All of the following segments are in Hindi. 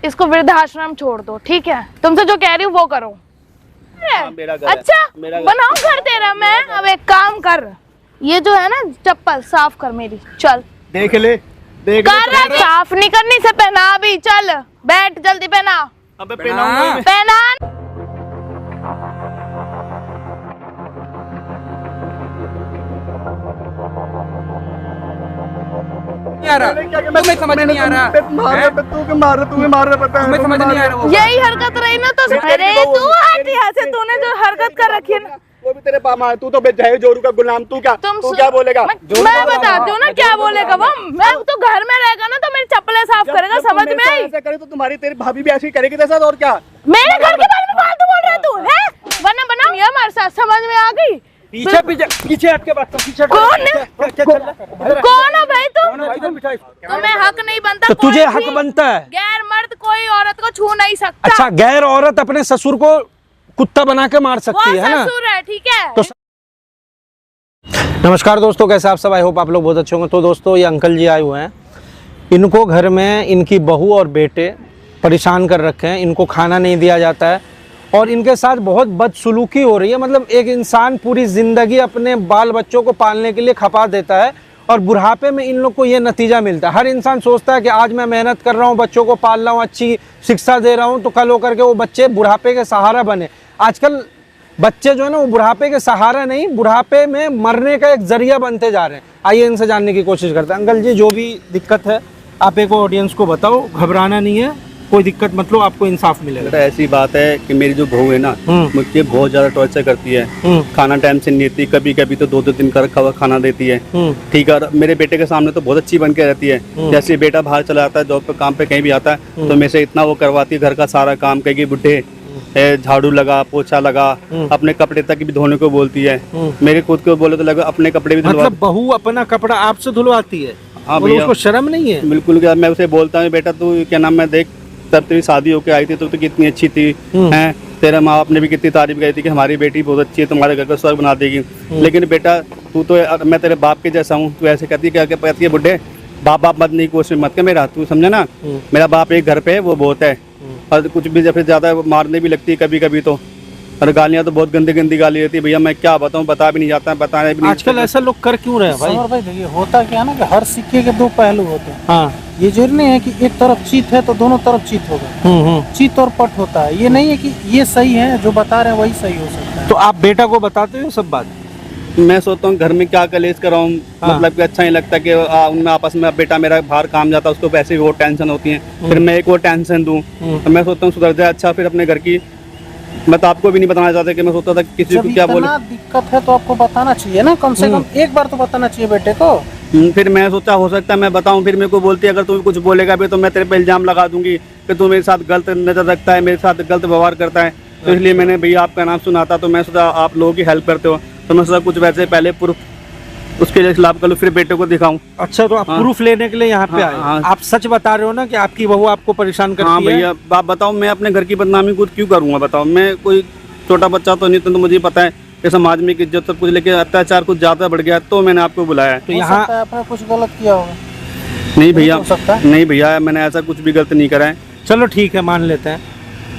इसको वृद्धाश्रम छोड़ दो, ठीक है? तुमसे जो कह रही हूँ वो करो। अच्छा बनाओ घर तेरा। मैं अब एक काम कर, ये जो है ना चप्पल साफ कर मेरी, चल देख ले कर। साफ नहीं करनी से पहना अभी, चल बैठ जल्दी पहना। अबे पहनाऊंगा मैं। पहना। तुम्हें समझ नहीं आ रहा, तुम्हें समझ नहीं आ रहा। यही हरकत रही ना तो। अरे तू हट यहाँ से, तूने जो हरकत कर रखी है ना। वो भी तेरे पापा, तू तो जोरू का गुलाम। तू क्या बोलेगा? मैं बताती हूँ ना क्या बोलेगा वो। मैं तो घर में रहेगा ना तो मेरी चप्पलें साफ करेगा, समझ में आई? ऐसे करे तो तुम्हारी तेरी भाभी भी ऐसे ही करेगी तेरे साथ, और क्या? मेरे घर के बारे में फालतू बोल रहा तू है? वरना बनाओ ये हमारे साथ, समझ में आ गई? पीछे हट के बात कर। कौन हो भाई तुम? तुम्हें हक नहीं बनता। तो तुझे हक बनता है? गैर मर्द कोई औरत को छू नहीं सकता। अच्छा, गैर औरत अपने ससुर को कुत्ता बना के मार सकती है ना? ससुर है, ठीक है? तो नमस्कार दोस्तों, कैसे आप सब? आई होप आप लोग बहुत अच्छे होंगे। तो दोस्तों, ये अंकल जी आए हुए हैं। इनको घर में इनकी बहू और बेटे परेशान कर रखे हैं। इनको खाना नहीं दिया जाता है और इनके साथ बहुत बदसलूकी हो रही है। मतलब एक इंसान पूरी ज़िंदगी अपने बाल बच्चों को पालने के लिए खपा देता है और बुढ़ापे में इन लोग को ये नतीजा मिलता है। हर इंसान सोचता है कि आज मैं मेहनत कर रहा हूँ, बच्चों को पाल रहा हूँ, अच्छी शिक्षा दे रहा हूँ, तो कल होकर के वो बच्चे बुढ़ापे के सहारा बने। आजकल बच्चे जो है ना, वो बुढ़ापे के सहारा नहीं, बुढ़ापे में मरने का एक जरिया बनते जा रहे हैं। आइए इनसे जानने की कोशिश करते हैं। अंकल जी, जो भी दिक्कत है आप एक ऑडियंस को बताओ, घबराना नहीं है, कोई दिक्कत मत लो, आपको इंसाफ मिलेगा। ऐसी बात है कि मेरी जो बहू है ना, मुझे बहुत ज्यादा टॉर्चर करती है। खाना टाइम से नहीं देती, कभी कभी तो 2-2 दिन का रखा हुआ खाना देती है, ठीक है? और मेरे बेटे के सामने तो बहुत अच्छी बन के रहती है। जैसे बेटा बाहर चला जाता है, जॉब पे, काम पे कहीं भी आता है, तो मेरे से इतना वो करवाती है, घर का सारा काम। कहेगी बुढ़े झाड़ू लगा, पोछा लगा, अपने कपड़े तक भी धोने को बोलती है। मेरे खुद को बोले तो लगा अपने कपड़े भी धुलवा। मतलब बहू अपना कपड़ा आपसे धुलवाती है? हाँ भैया, उसको शर्म नहीं है? बिल्कुल। मैं उसे बोलता हूँ, बेटा तू क्या नाम, मैं देख तब तेरी शादी होके आई थी तो कितनी अच्छी थी, हैं? तेरे माँ बाप ने भी कितनी तारीफ करी थी कि हमारी बेटी बहुत अच्छी है, तुम्हारे घर का स्वर्ग बना देगी। लेकिन बेटा तू तो, मैं तेरे बाप के जैसा हूँ, तू ऐसे कहती है, क्या कहती है बुढ़े, बाप मत नहीं कोशिश मत कर मेरा, तू समझे ना? मेरा बाप एक घर पे है, वो बहुत है। और कुछ भी जब ज्यादा मारने भी लगती है कभी कभी तो, और गालियाँ तो बहुत गंदी गंदी गाली रहती है। भैया मैं क्या बताऊँ, बता भी नहीं जाता, बताने भी नहीं। आजकल ऐसा लोग कर क्यों रहे हैं भाई? देखिए होता क्या है ना कि हर सिक्के के दो पहलू होते हैं। हाँ, ये जरूरी नहीं है कि एक तरफ चीत है तो दोनों तरफ चीत होगा। चीत और पट होता है। ये नहीं है कि ये सही है, जो बता रहे हैं वही सही हो सकता है। तो आप बेटा को बताते हो सब बात? मैं सोचता हूँ घर में क्या कलेश कराऊँ, मतलब कि अच्छा नहीं लगता कि उनमें आपस में, बेटा मेरा बाहर काम जाता है, उसको पैसे भी वो टेंशन होती है, फिर मैं एक वो टेंशन दूँ। तो मैं सोचता हूँ सुधर जाए, अच्छा फिर अपने घर की। मैं तो आपको भी नहीं बताना चाहता कि मैं सोचता था किसी को क्या बोले। दिक्कत है तो आपको बताना चाहिए ना, कम से कम एक बार तो बताना चाहिए बेटे को। फिर मैं सोचा हो सकता है मैं बताऊं, फिर मेरे को बोलती है अगर तू कुछ बोलेगा भी तो मैं तेरे पे इल्जाम लगा दूंगी कि तू मेरे साथ गलत नजर रखता है, मेरे साथ गलत व्यवहार करता है। तो इसलिए मैंने भैया आपका नाम सुना था, तो मैं सोचा आप लोगों की हेल्प करते हो, तो मैं सोचा कुछ वैसे पहले प्रूफ उसके लिए खिलाफ कर लूं, फिर बेटे को दिखाऊं। अच्छा, तो आप प्रूफ लेने के लिए यहाँ पे आए? आप सच बता रहे हो ना कि आपकी बहू आपको परेशान करती है? हाँ भैया, आप बताओ, मैं अपने घर की बदनामी खुद क्यों करूँगा? बताओ, मैं कोई छोटा बच्चा तो नहीं, तो मुझे पता है कि समाज में इज्जत सब कुछ, लेकिन अत्याचार कुछ ज्यादा बढ़ गया, तो मैंने आपको बुलाया है। तो यहाँ आपने कुछ गलत किया होगा? नहीं भैया, नहीं भैया, मैंने ऐसा कुछ भी गलत नहीं करा है। चलो ठीक है, मान लेते हैं।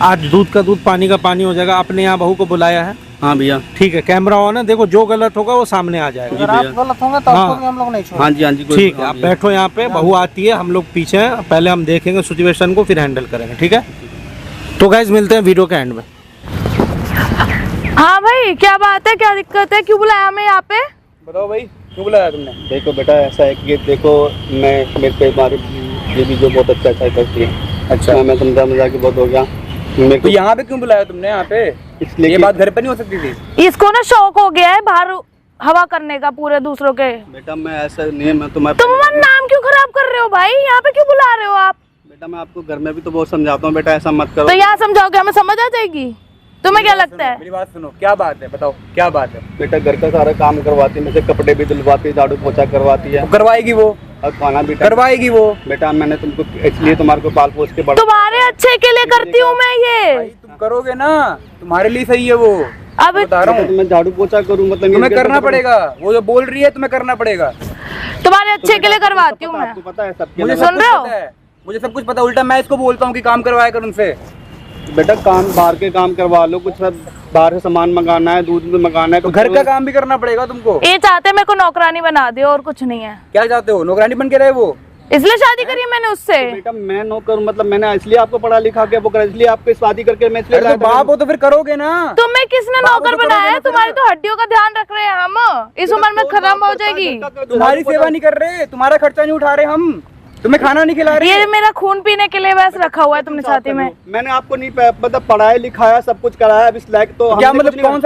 आज दूध का दूध, पानी का पानी हो जाएगा। आपने यहाँ बहू को बुलाया है? हाँ भैया। ठीक है, कैमरा हो ना, देखो जो गलत होगा वो सामने आ जाएगा। अगर आप गलत होंगे तो आपको भी हम लोग नहीं छोड़ेंगे। हाँ जी, हाँ जी, ठीक है, आप बैठो यहाँ पे। बहू आती है, हम लोग पीछे हैं, पहले हम देखेंगे सिचुएशन को, फिर हैंडल करेंगे, ठीक है? तो गाइस, मिलते हैं वीडियो के एंड में। हाँ भाई, क्या बात है, क्या दिक्कत है, क्यों बुलाया हमें यहाँ पे? बताओ भाई, क्यों बुलाया तुमने? देखो बेटा, ऐसा है कि देखो, मैं मेरे पे हमारी ये भी जो बहुत अच्छा करती है। अच्छा, मैं समझा मजाक बहुत हो गया। तो यहाँ पे क्यों बुलाया तुमने? यहाँ पे इसलिए ये बात घर पे नहीं हो सकती थी? इसको ना शौक हो गया है बाहर हवा करने का पूरे दूसरों के। बेटा मैं ऐसा नहीं है, मैं तुम नाम क्यों खराब कर रहे हो भाई? यहाँ पे क्यों बुला रहे हो आप? बेटा मैं आपको घर में भी तो बहुत समझाता हूँ, बेटा ऐसा मत करो। तो यहाँ समझाओगे, हमें समझ आ जाएगी। तुम्हें क्या लगता है? मेरी बात सुनो, क्या बात है बताओ, क्या बात है? बेटा घर का सारा काम करवाती है, मुझे कपड़े भी धुलवाती है, झाड़ू पोछा करवाती है। करवाएगी वो, और खाना भी करवाएगी वो। बेटा मैंने तुमको इसलिए तुम्हारे को पाल पोस के बड़ा, तुम्हारे अच्छे के लिए करती हूँ मैं ये। तुम करोगे ना, तुम्हारे लिए सही है वो। अब बता रहा हूँ, मैं झाड़ू पोछा करूँ, मतलब तुम्हें करना पड़ेगा। वो जो बोल रही है तुम्हें करना पड़ेगा। तुम्हारे अच्छे के लिए करवाती हूँ मैं। आपको पता है सब, मुझे सुन रहे हो? मुझे सब कुछ पता, उल्टा मैं इसको बोलता हूँ कि काम करवाया कर उनसे। बेटा काम बाहर के काम करवा लो, कुछ सब बाहर से सामान मंगाना है, दूध मंगाना है, तो घर का काम भी करना पड़ेगा तुमको। ये चाहते हैं मेरे को नौकरानी बना दे और कुछ नहीं है। क्या चाहते हो, नौकरानी बन के रहे वो? इसलिए शादी करी है मैंने उससे। बेटा मैं नौकर मतलब मैंने इसलिए आपको पढ़ा लिखा के वो कर, इसलिए आपको शादी करके मैं इसलिए अरे तो बाप हो तो फिर करोगे ना। तुम्हें किसने नौकर बनाया है? तुम्हारी तो हड्डियों का ध्यान रख रहे हैं हम, इस उम्र में खत्म हो जाएगी। तुम्हारी सेवा नहीं कर रहे, तुम्हारा खर्चा नहीं उठा रहे हम, तुम्हें खाना नहीं खिला रहे। ये मेरा खून पीने के लिए वैसे रखा हुआ है तुमने छाती में। मैंने आपको नहीं मतलब पढ़ाया लिखाया सब कुछ कराया, अब इस लायक तो क्या मतलब कौन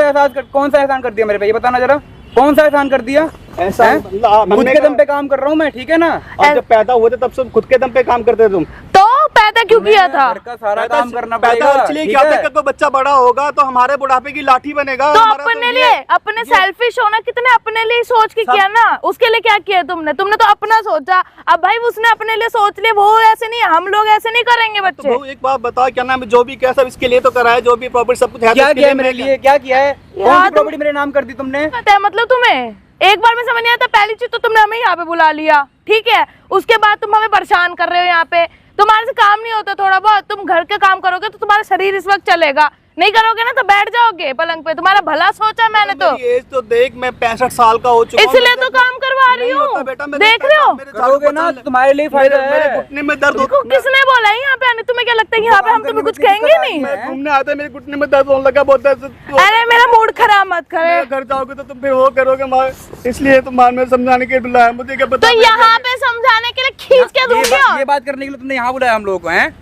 सा एहसान कर दिया मेरे पे, ये बताना जरा, कौन सा एहसान कर दिया? ऐसा खुद के दम पे काम कर रहा हूँ मैं, ठीक है ना। और जब पैदा हुए थे तब से खुद के दम पे काम करते थे तुम। तो पैदा क्यों किया था? घर का सारा काम करना पैदा पड़ेगा, इसलिए ठीक किया था है? कि कोई बच्चा बड़ा होगा तो हमारे बुढ़ापे की लाठी बनेगा। तो हमारा अपने ये- लिए, अपने सेल्फिश होना, कितने अपने लिए सोच के किया ना। उसके लिए क्या किया तुमने? तुमने तो अपना सोचा। अब भाई उसने अपने लिए सोच लिया, वो ऐसे नहीं, हम लोग ऐसे नहीं करेंगे तो बच्चे। बहू एक बात बताओ, क्या नाम है, जो भी क्या सब इसके लिए तो कराया, जो भी प्रॉपर्टी सब कुछ है तो क्या इसके किया लिए मेरे मैंने लिए, क्या किया है? कौन यार, सी प्रॉपर्टी मेरे नाम कर दी तुमने? पता है मतलब तुम्हें एक बार में समझ नहीं आता। पहली चीज तो तुमने हमें यहाँ पे बुला लिया, ठीक है, उसके बाद तुम हमें परेशान कर रहे हो यहाँ पे। तुम्हारे से काम नहीं होता थोड़ा बहुत, तुम घर के काम करोगे तो तुम्हारा शरीर इस वक्त चलेगा, नहीं करोगे ना तो बैठ जाओगे पलंग पे। तुम्हारा भला सोचा मैंने तो। मेरी एज तो देख, मैं 65 साल का हो चुका हूं। इसलिए तो काम करवा रही नहीं होता हूँ, बेटा, मेरे देख रहे हो। मेरे करोगे ना तो तुम्हारे लिए फायदा मेरे है। घुटने में दर्द देखो होता है। किसने बोला है यहाँ पे आने? तुम्हें क्या लगता है यहाँ पे हम तुम्हें कुछ कहेंगे नहीं? मैं घूमने आता है, मेरे घुटने में दर्द होने लगा बहुत दर्द। अरे मेरा मूड खराब मत करे। घर जाओगे तो तुम फिर वो करोगे माँ, इसलिए तुम मान में समझाने के लिए बुलाया मुझे, क्या तो पता। यहाँ पे समझाने के लिए खींच के दूंगी। ये बात करने के लिए तुमने यहाँ बुलाया हम लोगों को, हैं?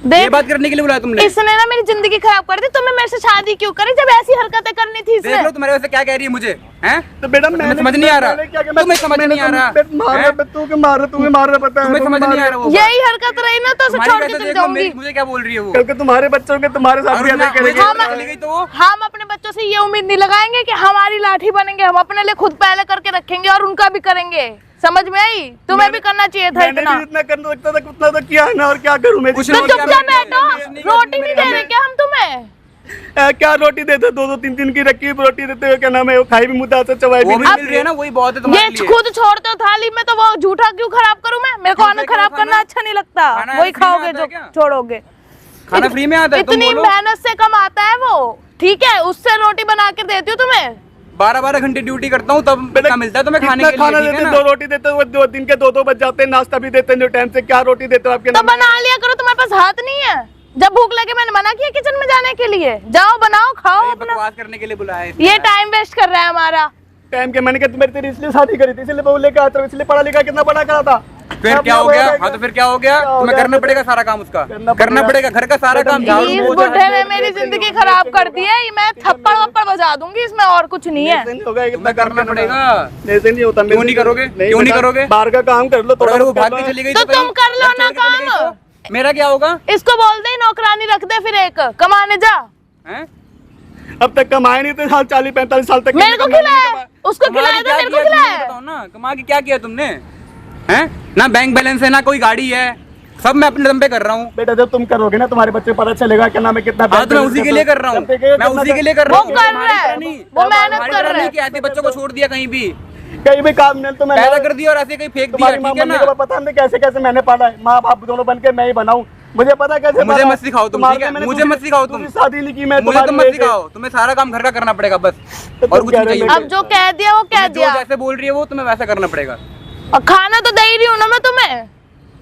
ये देख, बात करने के लिए बुलाया तुमने? इसने ना मेरी जिंदगी खराब कर दी। तुम्हें मेरे से शादी क्यों करी जब ऐसी हरकतें करनी थी देख इसने? लो तुम्हारे वैसे क्या कह रही है मुझे, हैं? तो बेटा तुम्हें समझ नहीं आ रहा, तुम्हें समझ नहीं आ रहा, तुम्हें मार रहा पता है, तुम्हें समझ नहीं आ रहा वो बात। यही हरकत रही ना तो उसे तुम्हारी छोड़ के वैसे चली देख लो, जाऊंगी। मुझे क्या बोल रही है वो? कल के तुम्हारे बच्चों के तुम्हारे साथ और भी ऐसा मुझे करेंगे। चली गई तो वो? हम अपने बच्चों से ये उम्मीद नहीं लगाएंगे कि हमारी लाठी बनेंगे। हम अपने लिए खुद पहले करके रखेंगे और उनका भी करेंगे। समझ में आई? तुम्हें भी करना चाहिए था मैंने इतना। भी इतना करना लगता था, उतना तो किया है ना, और क्या करूं मैं? कुछ तो नहीं किया चुपचाप मैंने, बैठो, नहीं किया रोटी नहीं तुमने। दे रहे क्या हम तुम्हें? क्या रोटी देते, 2-2 3-3 की रखी हुई रोटी देते हो, क्या नाम है, वो खाई भी मुद्दा से चबाई भी वो भी नहीं। मिल रही है ना, वही बहुत है ये तुम्हारे लिए। खुद छोड़ते हो थाली में तो वो झूठा क्यों खराब करूं मैं? मेरे को क्यों अन्न क्या खराब खाना करना है? अच्छा नहीं लगता। खाना वही फ्री में खाओगे आता जो है क्या? छोड़ोगे। खाना फ्री में आता है, तुम इतनी बोलो। मेहनत से कमाता है वो, ठीक है, उससे रोटी बना के देती हूँ तुम्हें। 12-12 घंटे ड्यूटी करता हूँ तब क्या मिलता है तुम्हें खाने कितना के खाना लिए, ठीक देते, है 2 ना? रोटी देते हो, 2 दिन के 2-2 बज जाते हैं, नाश्ता भी देते हैं जो टाइम से। क्या रोटी देते हो आपके तो नाम? बना लिया करो, तुम्हारे पास हाथ नहीं है? जब भूख लगे मैंने मना किया किचन में जाने के लिए? जाओ बनाओ खाओ ये अपना। बकवास करने के लिए बुलाया है इसने ये यार। टाइम वेस्ट कर रहा है हमारा। टाइम के मैंने कहा तेरी इसलिए शादी करी थी, इसलिए बहू लेकर आता हूं, इसलिए पढ़ा लिखा कितना बड़ा करा था। फिर क्या हो गया? हाँ तो फिर क्या हो गया? तुम्हें करना पड़ेगा सारा काम उसका, करना पड़ेगा घर का सारा काम। झाड़ू इस पोछा, बुढ़े ने मेरी जिंदगी खराब कर दी है। मैं थप्पड़ वप्पड़ बजा दूंगी इसमें, और कुछ नहीं है। ऐसे नहीं होगा, कितना तुम्हें करना पड़ेगा। ऐसे नहीं होता। क्यों नहीं करोगे? क्यों नहीं बेटा, करोगे? बाहर का काम कर लो और अगर वो थोड़ा भाग के चली गई तो कहीं तुम कर लो घर ना छोड़ के चली गई काम। तो मेरा क्या होगा? इसको बोल दे नौकरानी रख दे, फिर एक कमाने जा। हैं? अब तक कमाए नहीं थे, 40-45 साल तक मेरे को खिलाया, उसको कमा खिलाया के तो क्या मेरे को किया तुमने? खिलाया। बताओ ना, कमा के क्या किया तुमने? हैं? ना बैंक बैलेंस है, ना कोई गाड़ी है, सब मैं अपने दम पे कर रहा हूँ। बेटा जब तुम करोगे ना तुम्हारे बच्चे पता चलेगा क्या नाम है, कितना हाँ तो मैं उसी के लिए कर रहा हूँ, मैं उसी के लिए कर रहा वो हूँ। कर तुम्हारी रहा है, तरह नहीं, वो मेहनत तुम्हारी कर तरह रहा नहीं है। कि ऐसे बच्चों को छोड़ दिया कहीं भी, कहीं भी काम नहीं तो मैं पैदा कर दिया और ऐसे कहीं फेंक दिया, तुम्हारी ठीक है मम्मी ना? को पता नहीं कैसे कैसे मैंने पाला है, माँ बाप दोनों बन के मैं ही बनाऊं, मुझे पता कैसे मुझे पाला मत सिखाओ तुम, तुम्हारे ठीक है? मैंने मुझे मत सिखाओ तुम। दूसरी शादी नहीं की मैं, मुझे तुम तुम्हारी मत वजह से। सिखाओ, तुम्हें सारा काम घर का करना पड़ेगा बस, तो और तुम कुछ कह नहीं रहे चाहिए। हो अब जो कह दिया वो कह तुम्हें जो दिया। जैसे बोल रही है वो तुम्हें वैसा करना पड़ेगा। और खाना तो दे ही रही हूँ ना मैं तुम्हें,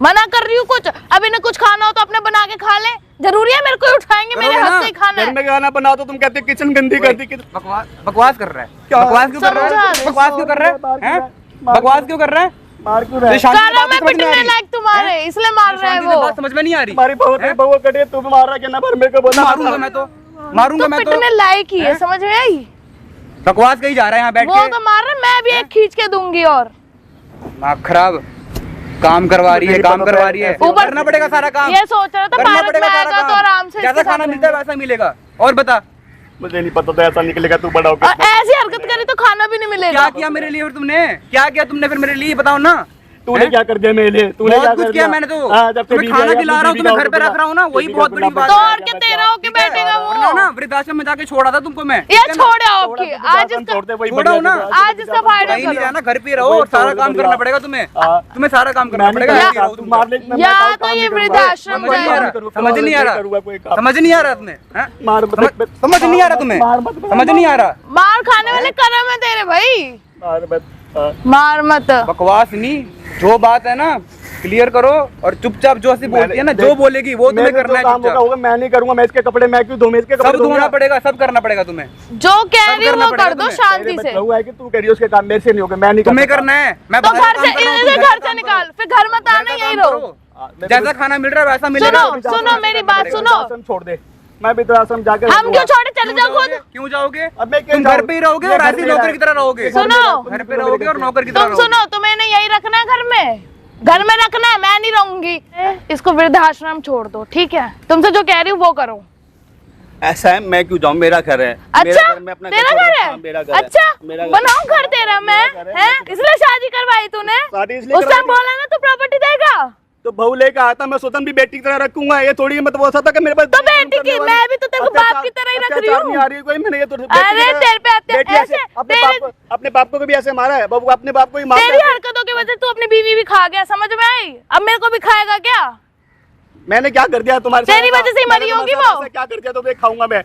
मना कर रही हूँ कुछ। अब इन्हें कुछ खाना हो तो अपने बना के खा ले, जरूरी है मेरे को ही उठाएंगे? मेरे करोगे हाथ ना? से ही खाना घर है। में खाना बनाओ तो तुम कहते हो किचन गंदी कर दी। बकवास कर रहा है, क्या? बकवास क्यों कर रहा समझा है? दे, बकवास क्यों कर रहा है? हैं? बकवास क्यों कर रहा है? मार क्यों रहा है? तो शांति से कारा बात में समझ नहीं आ पिटने रही। लायक तुम्हारे, इसलिए मार रहा है शांति से वो। बात समझ में नहीं आ रही। हमारी बहू कटे तू भी मार रहा है, क्या ना पर मेरे को बोलना मारूंगा मैं तो, मारूंगा तो मैं तो। पिटने लायक ही है, समझ में आई? बकवास कहीं जा रहा है यहाँ बैठ वो के, तो मार रहा है, मैं भी एक खींच के दूंगी। और दिमाग खराब, काम करवा रही है, काम करवा रही है, ऊपर- करना पड़ेगा सारा काम, ये सोच रहा था करना भारत में पड़ेगा सारा आएगा तो काम। आराम से जैसा इसके खाना साथ मिलता है वैसा मिलेगा। और बता, मुझे नहीं पता था ऐसा निकलेगा, तू बड़ा होकर और ऐसी हरकत करी तो खाना भी नहीं मिलेगा। क्या किया मेरे लिए फिर तुमने? क्या किया तुमने फिर मेरे लिए? बताओ ना, तूने क्या कर दिया मेरे लिए? तूने बहुत क्या कुछ कर किया दिया? मैंने तो। हाँ, जब से तुम्हें बीवी खाना आई, खिला रहा हूँ, बीवी तुम्हें का घर पे बता, रख रहा हूँ ना, वही बीवी बहुत का बड़ी बता, बात तो है। और क्या तेरा होके बैठेगा वरना वो? ना वृद्धाश्रम में जाके छोड़ा था तुमको मैं। ये छोड़े आओ छोड़ा की तो आज हम इसका छोड़ते, वही छोड़ा बढ़िया ना। था। आज इसका फायदा कहीं नहीं करो। जाना, घर पे रहो और सारा काम करना पड़ेगा तुम्हें। हाँ। तुम्हें सारा काम करना मैं नहीं पड़ेगा। करूँगा, ऐसे ही रहो तुम तुम। मार ले, मैं या काम तो नहीं ये करूँगा। वृद्धाश्रम समझ नहीं आ रहा, करूँगा, समझ नहीं आ करूँगा कोई काम। रहा, समझ नहीं आ रहा तुम्हें, हैं? मार मत, समझ नहीं आ रहा तुम्हें, मार मत, समझ नहीं आ रहा। मार खाने वाले करम है तेरे भाई, मार मत, हाँ। मार मत। बकवास नहीं, जो बात है ना क्लियर करो और चुपचाप जो ऐसी बोलती है ना, जो बोलेगी वो तुम्हें करना है। काम होगा चुपचाप होगा, मैं नहीं करूंगा। मैं इसके कपड़े मैं क्यों धोऊं? मैं इसके कपड़े सब धोना धोऊंगा। पड़ेगा, सब करना पड़ेगा तुम्हें। जो कह सब रही हूँ करना वो कर पड़ेगा दो तुम्हें। शांति से। हुआ है कि तू कह रही है उसके काम मेरे से नहीं होगा, मैं नहीं तुम्हें कर करना है। मैं तो बाहर घर से काम कर रहा हूँ, इन्हें तुम घर का से काम निकाल, करो। फिर घर मत घर आना, का यही काम रहो। करो। जैसा खाना मिल रहा है वैसा मिलेगा। सुनो मेरी बात सुनो, आश्रम छोड़ दे, मैं भी तो आश्रम जाकर हम क्यों छोड़े, चले जाओ खुद। क्यों जाओगे? अब मैं क्यों तुम घर जाऊं? पे ही रहोगे ये और घर ऐसी मेरा नौकर है। की तरह रहोगे। सुनो घर पे रहोगे और नौकर की तरह तुम रहोगे। सुनो, तुम्हें नहीं यही रखना है घर में, घर में रखना है, मैं नहीं रहूंगी। इसको वृद्धाश्रम छोड़ दो, ठीक है? तुमसे जो कह रही हूँ वो करो। ऐसा है, मैं क्यों जाऊं? मेरा घर है। अच्छा मेरा घर, मैं अपना तेरा छोड़ घर दूं। है? हाँ, मेरा घर है। अच्छा मेरा घर है। बनाऊं घर तेरा मैं, मेरा घर है, हैं? मैं इसलिए शादी करवाई तूने? शादी इसलिए उस टाइम करवाई बोला ना तू प्रॉपर्टी देगा, तो बहू लेकर आता, मैं सोचन भी बेटी की तरह रखूंगा। ये थोड़ी मैं तो बोल सकता कि मेरे पास तो बेटी की, मैं भी तो तेरे को बाप की तरह ही रख रही हूँ। नहीं आ रही है कोई, मैंने ये तो अरे तेरे पे ऐसे अपने बाप को भी ऐसे मारा है, बाबू अपने बाप को ही मारा तेरी है। हरकतों की वजह से तू अपनी बीवी भी खा गया, समझ में आई? अब मेरे को भी खाएगा क्या? मैंने क्या कर दिया तुम्हारे साथ? तेरी वजह से ही मरी होगी वो। ऐसा क्या कर दिया तो खाऊंगा मैं?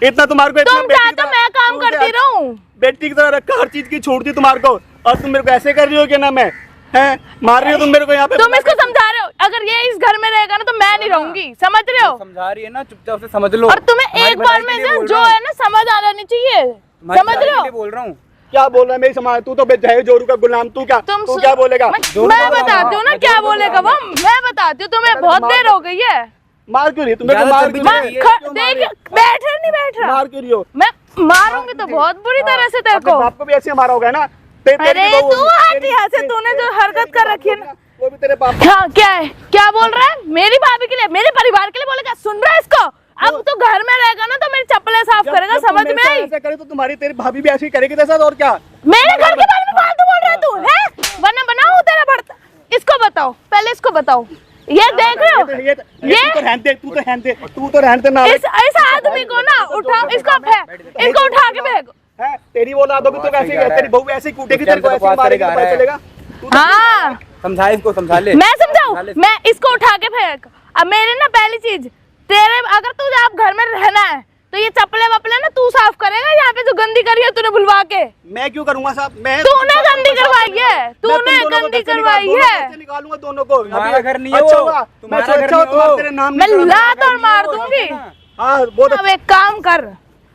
इतना तुम्हारे को, इतना तुम बेटी की चाहते हो तरह- मैं काम तुम करती रहूं? बेटी की तरह रखा, हर चीज की छूट दी तुम्हारे को, और तुम मेरे को ऐसे कर रही हो कि ना मैं हैं? मार रही हो तुम मेरे को यहाँ पे। तुम इसको समझा रहे हो, अगर ये इस घर में रहेगा ना तो मैं नहीं रहूंगी, समझ रहे हो? समझा रही है ना, चुपचाप से समझ लो। और तुम्हें हमारी एक बार भलाई में के लिए ना बोल जो रहा हूँ। है ना समझ आ जानी चाहिए, हमारी समझ भलाई रहे के हो? लिए बोल रहा हूँ। क्या बोल रहा है मेरी समाज? तू तो बेचारे जोरू का गुलाम, तू क्या बोलेगा? मैं बताती हूँ ना क्या बोलेगा वो, मैं बताती हूँ तुम्हें, बहुत देर हो गई है। मार क्यों रही? तुम्हें ज्यादा मार चंपी क्यों चढ़ रही रही है? है। क्यों मार देख रही है? बैठ रहे नहीं बैठ रहा, मार क्यों रही हो? मैं मारूंगी तो बहुत बुरी तरह से तेरे अपने को। बाप को भी ऐसे मारा होगा ना? तेरी अरे भी बहू तू होगी, हट तेरी- यहाँ से, तूने जो हरकत कर रखी है ना। वो भी तेरे बाप। हाँ क्या है, क्या बोल रहा है? मेरी भाभी के लिए, मेरे परिवार के लिए बोलेगा, सुन रहा है इसको? अब तो घर में रहेगा ना तो मेरी चप्पलें साफ करेगा, समझ में आई? ऐसा करे तो तुम्हारी तेरी भाभी भी ऐसे ही करेगी तेरे साथ, और क्या? मेरे घर के बारे में फालतू बोल रहा है तू, है? वरना बनाओ तेरा भरता। इसको बताओ, पहले इसको बताओ, ये देख रहे हो? ये तू तो रहने दे, तू तो रहने दे ना। इस आदमी को ना उठा, इसको इनको उठा के फेंको। है तेरी वो औलाद होगी तो वैसे ही, तेरी बहू ऐसे ही कूटेगी तेरे को, ऐसे ही मारेगी, पता चलेगा? हाँ समझा इसको, समझा ले। मैं समझाऊं, मैं इसको उठा के फेंक। अब मेरे ना पहली चीज, तेरे अगर तुझे आप घर में रहना है तो ये चप्पले वपले ना तू साफ करेगा, यहाँ पे जो गंदी करी है तूने बुलवा के। मैं क्यों करूंगा साहब? मैं तूने गंदी करवाई है, तूने गंदी करवाई है। निकालूंगा दोनों को। तुम्हारा घर नहीं है अच्छा वो, हुआ, मैं तुम्हारा अच्छा घर हुआ नहीं है वो। तेरे नाम मैं नहीं करा। लात और मार दूंगी। हाँ वो तो अब एक काम कर,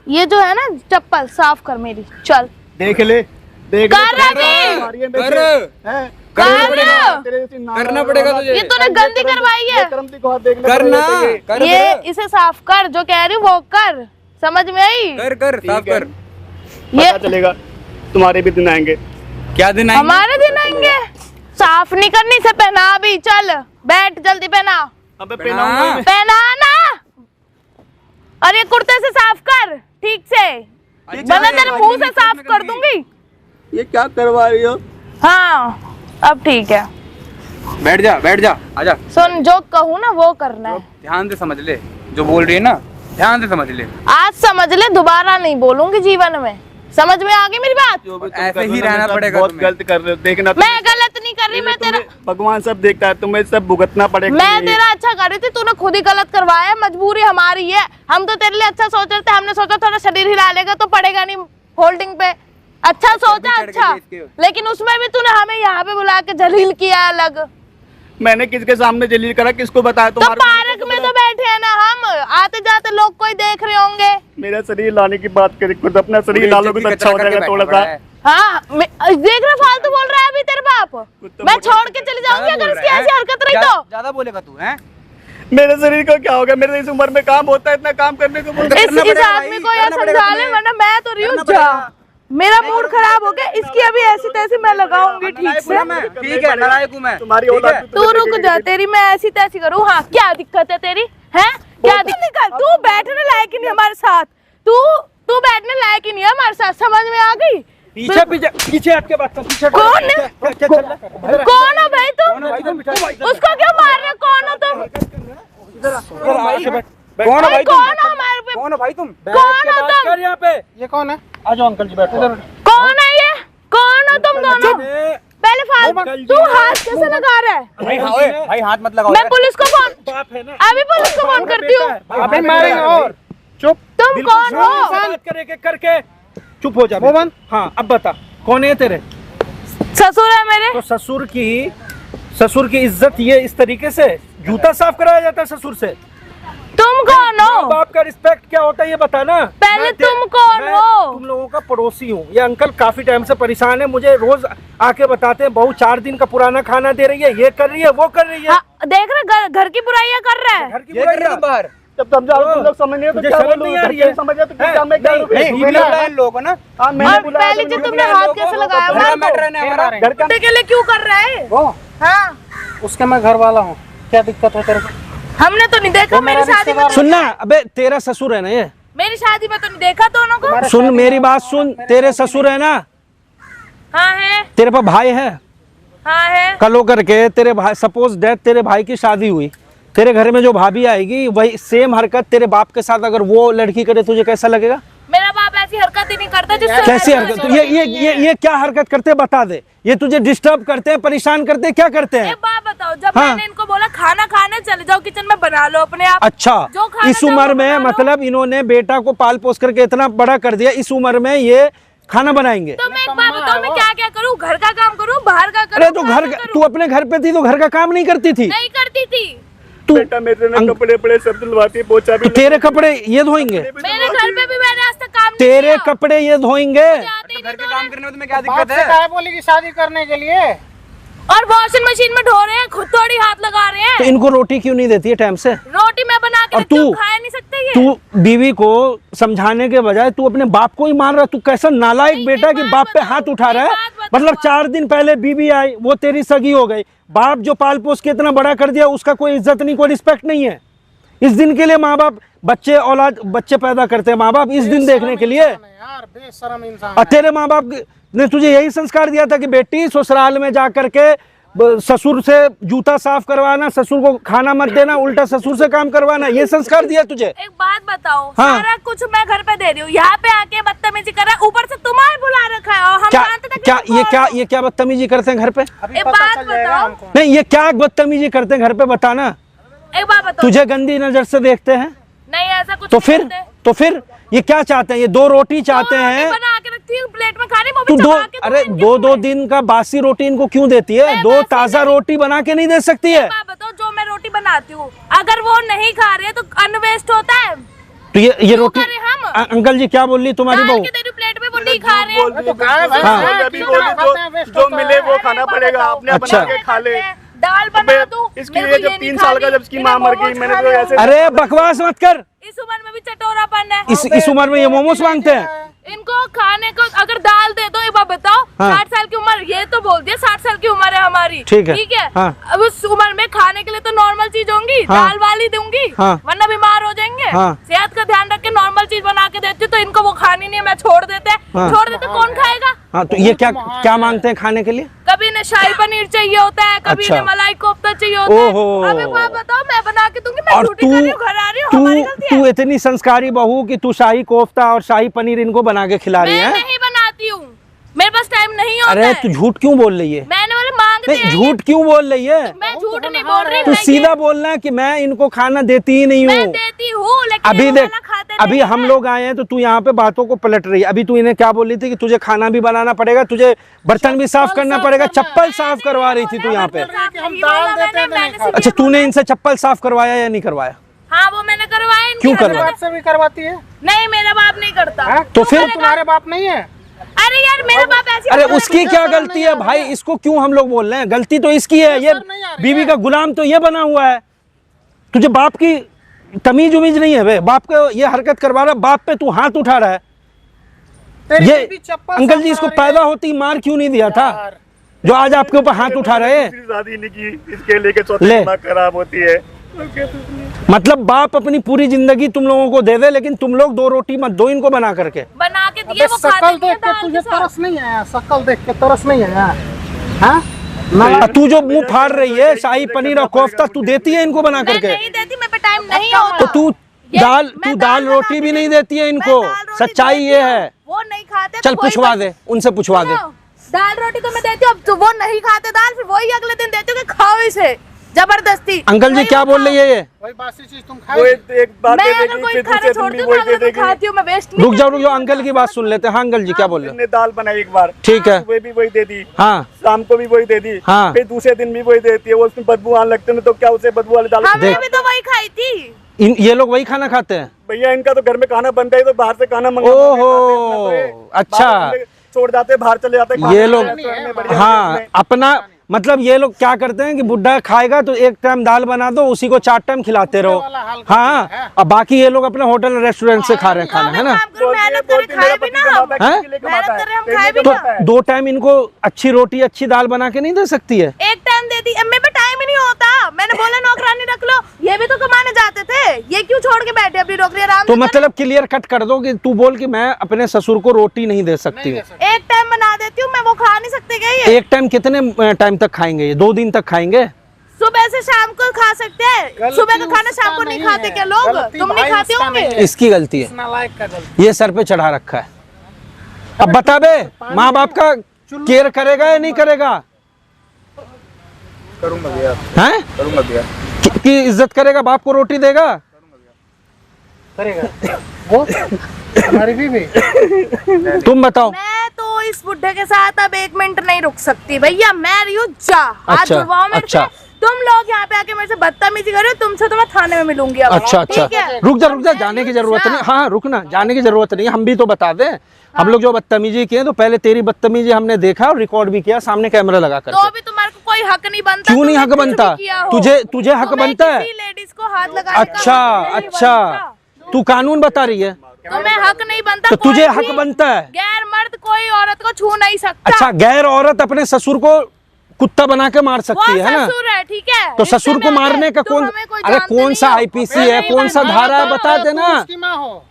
ये जो है ना चप्पल साफ कर मेरी, चल देख ले, देख कर रहा ले, है। तुम्हारी है कर। मेरे से, हैं? करना तेरे जैसी नाम करना वाला पड़ेगा वाला। तुझे। ये तूने गंदी करवाई है। ये कर्म दिखा, देख ले, करना, ये। कर ये कर। इसे साफ कर, जो कह रही हूँ वो कर, समझ में आई? कर कर, साफ ठीक है। कर। ये पता चलेगा, तुम्हारे भी दिन आएंगे। क्या दिन आएंगे? हमारे दिन आएंगे। साफ नहीं करनी से पहना भी, चल बैठ जल्दी पहना, अबे पहना। पहनाऊंगा मैं। पहना ना। और ये कुर्ते से साफ कर ठीक से, वरना तेरे मुंह से साफ कर दूंगी। ये क्या करवा रही हो? हाँ अब ठीक है, बैठ जा, बैठ जा, आजा। सुन जो कहूँ ना वो करना है। ध्यान से समझ ले, जो बोल रही है ना ध्यान से समझ ले। आज समझ ले, दोबारा नहीं बोलूंगी जीवन में, समझ में आ गई मेरी बात? जो भी तुम ऐसे कर रहे ही हो ना, रहना मेरे साथ पड़ेगा बहुत तुम्हें। गलत कर रहे हो, देखना मैं गलत नहीं कर रही, मैं तेरा भगवान सब देखता है, तुम्हें सब भुगतना पड़ेगा। मैं तेरा अच्छा कर रही थी, तूने खुद ही गलत करवाया, मजबूरी हमारी है। हम तो तेरे लिए अच्छा सोच रहे थे, हमने सोचा थोड़ा शरीर हिला लेगा तो पड़ेगा नहीं होल्डिंग पे, अच्छा सोचा चढ़ के अच्छा, देख के। लेकिन उसमें भी तूने हमें यहाँ पे बुला के जलील किया अलग। मैंने किसके सामने जलील करा, किसको बताया? तो तुम्हारे पार्क में तो बैठे हैं ना हम, आते जाते लोग कोई देख रहे होंगे। मेरा शरीर लाने की बात करी, खुद अपना शरीर लालोगे तो अच्छा हो जाएगा थोड़ा सा। हाँ देख रहे, फालतू बोल रहा है अभी तेरे बाप। तो मैं छोड़ के चली जाऊंगी अगर इसकी ऐसी हरकत रही तो। ज्यादा बोलेगा तू, हैं? मेरे शरीर को क्या होगा? मेरे इस उम्र में काम होता है, इतना काम करने को बोलते इस आदमी को यार समझा ले, वरना मैं तो रही हूँ जा। मेरा मूड खराब हो गया, इसकी अभी ऐसी तैसी मैं लगाऊंगी ठीक से। ठीक है, नालायक हूँ मैं। तुम्हारी ठीक औलाद है। भी तू तुम्हें रुक जा, तेरी मैं ऐसी तैसी करूँ। हाँ क्या दिक्कत है तेरी, हैं? क्या दिक्कत? तू बैठने लायक ही नहीं हमारे साथ, तू बैठने लायक ही नहीं है हमारे साथ, समझ में आ गई? पीछे पीछे पीछे हट के बात कर, पीछे हट के। कौन है? क्या क्या चल रहा है? कौन हो भाई तुम? उसको क्यों मार रहे हो? कौन हो तुम? इधर आके बैठ। कौन हो भाई भाई तुम? कौन हो हमारे पे? कौन हो भाई तुम? कौन हो तुम? कर यहाँ पे। ये कौन है? आ जाओ अंकल जी बैठो। कौन है ये? कौन हो तुम दोनों? पहले तू हाथ कैसे लगा रहा है? भाई हाथ मत लगाओ मैं यार। पुलिस को फोन, बाप है ना। अभी पुलिस को फोन करती हूँ। अभी मारेंगे और चुप। तुम कौन हो? बात करके करके चुप हो जा। वो बंद। हाँ अब बता कौन है तेरे? ससुर है मेरे। तो ससुर की इज्जत ये इस तरीके से जूता साफ कराया जाता है ससुर से? तुम कौन हो? माँ बाप का रिस्पेक्ट क्या होता है ये बता ना। पहले तुम कौन मैं हो? तुम लोगों का पड़ोसी हूँ। ये अंकल काफी टाइम से परेशान है, मुझे रोज आके बताते हैं बहू 4 दिन का पुराना खाना दे रही है, ये कर रही है वो कर रही है। हाँ, देख रहे घर की बुराइयां कर रहा है। घर की ये कर रहे बुराइयां। तुम बाहर। जब समझाओ तुम लोग समझ नहीं तो तुझे क्या शर्म बोलूं? नहीं आ रही घर के है? समझ तो हैं? क्या मैं क्या नहीं, करूं? नहीं बीवी बुलाया इन लोगों को ना। हाँ मैंने और बुलाया पहले तो जो मुझे तुमने बुलाया हाथ लोगों कैसे को, लगाया? तो बड़ा मार मैटर है ना हमारा। घर का कुत्ते के लिए क्यों कर रहा है? वो हाँ, उसके मैं घर वाला हूँ, क्या दिक्कत है तेरे को? हमने तो नहीं देखा। वो मेरी मेरा शादी में रिश्तेदार सुनना, अबे तेरा ससुर है ना ये? मेरी शादी में तो नहीं देखा दोनों को। सुन मेरी बात सुन, तेरे ससुर है ना? हाँ है, तेरे पास भाई है? हाँ है। कल करके तेरे भाई, सपोज डेथ तेरे भाई की शादी हुई, तेरे घर में जो भाभी आएगी वही सेम हरकत तेरे बाप के साथ अगर वो लड़की करे तुझे कैसा लगेगा? मेरा बाप ऐसी हरकत ही नहीं करता जिससे कैसी हरकत? ये क्या हरकत करते हैं बता दे। ये तुझे डिस्टर्ब करते हैं, परेशान करते हैं, क्या करते हैं? एक बात बताओ, जब हाँ। मैंने इनको बोला खाना खाने चले जाओ किचन में बना लो अपने आप। अच्छा, जो खाना इस था वो उम्र में बना लो। मतलब इन्होंने बेटा को पाल पोस करके इतना बड़ा कर दिया, इस उम्र में ये खाना बनाएंगे? तो मैं एक बात बताओ, मैं क्या क्या करूँ? घर का काम करूँ, बाहर का करूँ? अरे तो घर, तू अपने घर पे थी तो घर का काम नहीं करती थी? नहीं करती थी। तू बेटा मेरे ना कपड़े बड़े सब धुलवाती है, पोछा भी तो तेरे कपड़े ये धोएंगे? मेरे घर पे भी मैंने आज तक काम नहीं तेरे किया। कपड़े ये धोएंगे? आते ही घर नहीं के धो काम रहे। करने में तुम्हें क्या बाप दिक्कत से है? काहे बोलेगी शादी करने के लिए? और वॉशिंग मशीन में धो रहे हैं, खुद थोड़ी हाथ लगा रहे तो हैं। इनको रोटी क्यों नहीं देती है टाइम से? रोटी मैं बना के और देती हूँ, तू- खा नहीं सकते ये। तू बीवी को समझाने के बजाय तू अपने बाप को ही मार रहा है। तू कैसा नालायक नहीं, बेटा एक कि बात बाप पे बताओ, हाथ उठा रहा एक है। बात बताओ मतलब आप। 4 दिन पहले बीवी आई, वो तेरी सगी हो गई, बाप जो पाल पोस के इतना बड़ा कर दिया उसका कोई इज्जत नहीं, कोई रिस्पेक्ट नहीं है। इस दिन के लिए माँ बाप बच्चे पैदा करते हैं, माँ बाप इस दिन देखने के लिए। यार बेशरम इंसान और है। तेरे माँ बाप ने तुझे यही संस्कार दिया था कि बेटी ससुराल में जा करके ससुर से जूता साफ करवाना, ससुर को खाना मत देना, उल्टा ससुर से काम करवाना, ये संस्कार दिया तुझे? एक बात बताओ, हाँ। सारा कुछ मैं घर पे दे रही हूँ, यहाँ पे आके बदतमीजी कर रहा है, ऊपर से तुम्हारे बुला रखा है और हम क्या जानते थे कि क्या तुम ये कौन क्या हो। ये क्या बदतमीजी करते हैं घर पे? अभी एक पता बात चल जाएगा बताओ। हमको। नहीं, ये क्या बदतमीजी करते हैं घर पे बताना। एक बात बताओ। तुझे गंदी नजर से देखते हैं नहीं ऐसा कुछ तो नहीं फिर करते। ये क्या चाहते हैं? ये 2 रोटी चाहते दो रोटी हैं। बना के रखती हूँ प्लेट में खानी, वो तू भी 2 चबा के अरे दूंगी 2 इनके दिन का बासी रोटी इनको क्यों देती है? मैं 2 बासी ताजा नहीं- रोटी बना के नहीं दे सकती है? एक बात बताओ, जो मैं रोटी बनाती हूँ अगर वो नहीं खा रहे तो अन्न वेस्ट होता है। तो ये रोटी करें हम? अंकल जी क्या बोल रही तुम्हारी डाल बहू? के तेरी प्लेट में वो नहीं खा रहे हैं। तो गाय भैंस हाँ। है, अभी कितना बोली खाते हैं, waste जो होता मिले है। वो खाना पड़ेगा, आपने अच्छा। बना के खा ले। दाल बना दूं, इसके मेरे लिए को जब ये 3 नहीं साल का खानी, जब इसकी इन्हें माँ मर गई, मोमोज मैंने तो खाने ऐसे अरे बकवास मत कर। इस उम्र में भी चटोरापन है। इस उम्र में ये मोमोज मांगते हैं? इनको खाने को अगर दाल दे दो, एक बात बताओ, हाँ। 60 साल की उम्र, ये तो बोल दिया 60 साल की उम्र है हमारी, ठीक है। हाँ। अब उस उम्र में खाने के लिए तो नॉर्मल चीज होंगी, हाँ। दाल वाली दूंगी, हाँ। वरना बीमार हो जाएंगे। हाँ। सेहत का ध्यान रख के नॉर्मल चीज बना के देती हूँ, तो इनको वो खानी नहीं है, मैं छोड़ देते हैं। हाँ। छोड़ देते कौन खाएगा? हाँ तो ये क्या मांगते हैं खाने के लिए? कभी इन्हें शाही पनीर चाहिए होता है, कभी अच्छा। इन्हें मलाई कोफ्ता चाहिए होता है। ओहो। अब एक बात बताओ, मैं बना के दूंगी, मैं और ड्यूटी कर रही हूँ, घर आ रही हूँ, हमारी गलती तू है। इतनी संस्कारी बहू कि तू शाही कोफ्ता और शाही पनीर इनको बना के खिला रही मैं है? नहीं बनाती हूँ, मेरे पास टाइम नहीं होता अरे है। तू झूठ क्यों बोल रही है? मैंने बोले मांगते नहीं हैं झूठ क्यों बोल रही है? मैं झूठ नहीं बोल रही, तू मैं सीधा बोलना कि मैं इनको खाना देती ही नहीं मैं हूँ। देती हूँ, लेकिन अभी ये देख, वाला खाते अभी नहीं हम हैं। लोग आए हैं तो तू यहाँ पे बातों को पलट रही है। अभी तू इन्हें क्या बोल रही थी कि तुझे खाना भी बनाना पड़ेगा, तुझे बर्तन भी साफ करना पड़ेगा, चप्पल साफ करवा रही थी तू यहाँ पे। कि हम दाल देते हैं, नहीं खाते। अच्छा तूने इनसे चप्पल साफ करवाया या नहीं करवाया? हाँ वो मैंने करवाया। इनकी क्यों हरकत करवाया? है। बाप से भी करवाती है? नहीं मेरा बाप नहीं करता। हाँ? तो फिर तुम्हारे बाप नहीं है? अरे यार मेरा बाप ऐसी अरे हरकत उसकी नहीं क्या करता। गलती है भाई? इसको क्यों हम लोग बोल रहे हैं? गलती तो इसकी है। ये सर नहीं आ रही बीवी है। का गुलाम तो ये बना हुआ है। तुझे बाप की तमीज उमीज नहीं है बे? बाप को ये हरकत करवा रहा है, बाप पे तू हाथ उठा रहा है। तेरी ये बीवी चप्पल अंकल साफ जी इसको करा रही पैदा है। होती मार क्यों नहीं दिया था यार। जो आज आपके ऊपर हाथ उठा रहे हैं? दूसरी शादी नहीं की, इसके लेके ले। चौथी दिमाग खराब होती है। मतलब बाप अपनी पूरी जिंदगी तुम लोगों को दे दे, लेकिन तुम लोग 2 रोटी मत दो इनको बना करके। बना के दिए, अबे वो खाते शक्ल नहीं है देख के दाल तुझे के साथ। तरस नहीं आया? शक्ल देख के तरस नहीं आया? हाँ? तू जो मुंह फाड़ रही है शाही पनीर और कोफ्ता तू देती है इनको बना मैं करके? नहीं देती, मेरे पे टाइम नहीं होता। तो तू ये- दाल मैं दाल बना रोटी के भी नहीं देती देती है मैं इनको। दाल रोटी सच्चाई देती ये हूँ, है। वो नहीं खाते। चल तो वही पूछवा बस- दे, उनसे पूछवा दे। सुनो, दाल रोटी तो मैं देती हूँ, अब तो वो नहीं खाते दाल, फिर वही अगले दिन देती हूँ कि खाओ इसे जबरदस्ती। अंकल जी नहीं क्या वो बोल रही है ये? वही बासी चीज तुम वो खाओगे? एक बार मैं दे अगर देगी, कोई फिर खाना दूसरे दिन छोड़ती भी हूँ वही तो दे अगले दिन देगी। खाती हूँ, मैं वेस्ट नहीं रुक जाओ, अंकल की बात सुन लेते हैं। हाँ अंकल जी क्या बोल रहे हमने दाल बनाई एक बार, ठीक है। सुबह भी वही दे दी, हाँ शाम को भी वही दे दी, हाँ। फिर दूसरे दिन भी वही देती है। वो उसमें बदबू आने लगते हैं तो क्या उसे बदबू वाली दाल? हमने देख। भी तो वही खाई थी। ये लोग वही खाना खाते हैं? भैया इनका तो घर में खाना बनता है तो बाहर से खाना मंगा ओहो, अच्छा। छोड़ जाते हैं, बाहर चले जाते हैं। ये खाना लोग रेस्टोरेंट में बढ़िया हाँ रेस्टोरेंट अपना मतलब ये लोग क्या करते हैं कि बुढ़ा खाएगा तो एक टाइम दाल बना दो, उसी को 4 टाइम खिलाते रहो। हाँ, अब बाकी ये लोग अपने होटल रेस्टोरेंट से खा रहे हैं खाना, है ना? मेहनत करे खाए भी ना हम। हैं? मेहनत कर रहे हम खाए भी तो ना। 2 टाइम इनको अच्छी रोटी अच्छी दाल बना के नहीं दे सकती है? एक टाइम दे दी, मेरे पे टाइम ही नहीं होता। मैंने बोला नौकरानी रख लो, ये भी तो कमाने जाते थे, ये क्यों छोड़ के बैठे अपनी नौकरी आराम तो से मतलब क्लियर कट कर दो कि तू बोल कि मैं अपने ससुर को रोटी नहीं दे सकती हूँ। करें। एक टाइम बना देती हूँ मैं, वो खा नहीं सकते क्या ये? एक टाइम कितने टाइम तक खाएंगे ये? 2 दिन तक खाएंगे? सुबह से शाम को खा सकते हैं, सुबह का खाना शाम को नहीं खाते क्या लोग? तुम नहीं खाते होंगे? इसकी गलती है, नालायक का गलती। ये सर पे चढ़ा रखा है। अब बता बे, माँ बाप का केयर करेगा या नहीं करेगा? करूंगा भैया, हैं? करूंगा भैया। की इज्जत करेगा? बाप को रोटी देगा? करेगा वो हमारी बीवी। तुम बताओ। मैं तो इस बुढ़े के साथ अब 1 मिनट नहीं रुक सकती भैया। मैं रही हूँ जा, हाथ अच्छा, जुड़वाओ मेरे अच्छा। से। तुम लोग यहाँ पे आके मेरे से बदतमीजी कर रहे हो, तुमसे तो मैं थाने में मिलूंगी अब। अच्छा अच्छा, ठीक है? रुक जा, जाने की जरूरत नहीं। हाँ रुकना, जाने की जरूरत नहीं। हम भी तो बता दें, हम लोग जो बदतमीजी किए तो पहले तेरी बदतमीजी हमने देखा और रिकॉर्ड भी किया सामने कैमरा लगा कर। तो भी तुम्हारे को कोई हक नहीं बनता। क्यों नहीं तुमने हक कुछ भी बनता? किया हो। तुझे हक तुम्हें बनता है? किसी लेडीज को हाथ लगाने का अच्छा हक नहीं अच्छा, बनता। तू कानून बता रही है? तुम्हें हक नहीं बनता। तो तुझे कोई हक भी बनता है? गैर मर्द कोई औरत को छू नहीं सकता। अच्छा, गैर औरत अपने ससुर को कुत्ता बना के मार वो सकती है ना? ससुर है, ठीक है? तो रिश्ते ससुर को में मारने का तुम कौन? हमें कोई अरे जानते कौन नहीं सा हो। आईपीसी है, नहीं कौन सा बनता। धारा है बता देना। उसकी माँ हो।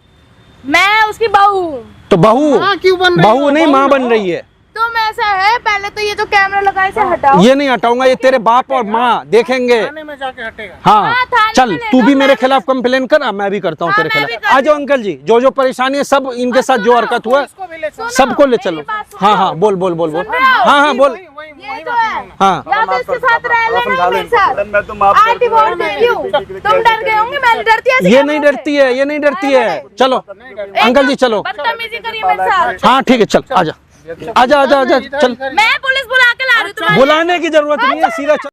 मैं उसकी बहू हूँ। तो बहू माँ क्यों बन रही बहू हो? नहीं बहू माँ ना बन हो। रही है। तुम ऐसा है, पहले तो ये जो कैमरा लगा इसे हटाओ। ये नहीं हटाऊंगा, ये तेरे बाप और माँ देखेंगे। थाने में जाके हटेगा। हाँ हाँ, थाने चल में ले तू लो, भी मेरे मैं- खिलाफ कंप्लेन कर, मैं भी करता हूँ हाँ, तेरे मैं भी खिलाफ। कर आ जाओ अंकल जी, जो परेशानी है सब इनके साथ जो हरकत हुआ इसको भी ले चलो। सबको ले मेरी चलो। बात सुनो। हाँ हाँ बोल बोल बोल बोल। सुन रहे हो? हाँ हाँ बोल। ये जो है, हाँ या तो इसके साथ रह लेना मेरे साथ। मैं तो माफ कर आज डिवोर्स दे रही हूँ। तुम डर गए होंगे, मैं नहीं डरती ऐसे ये कैमरों नहीं से। डरती है, ये नहीं डरती है। चलो अंकल जी चलो। बदतमीजी करिए मेरे साथ। हाँ ठीक है, चल आजा आजा आजा आजा चल। मैं पुलिस बुला के ला रही हूँ तुम्हारी। बुलाने की जरूरत नहीं है, सीधा चल।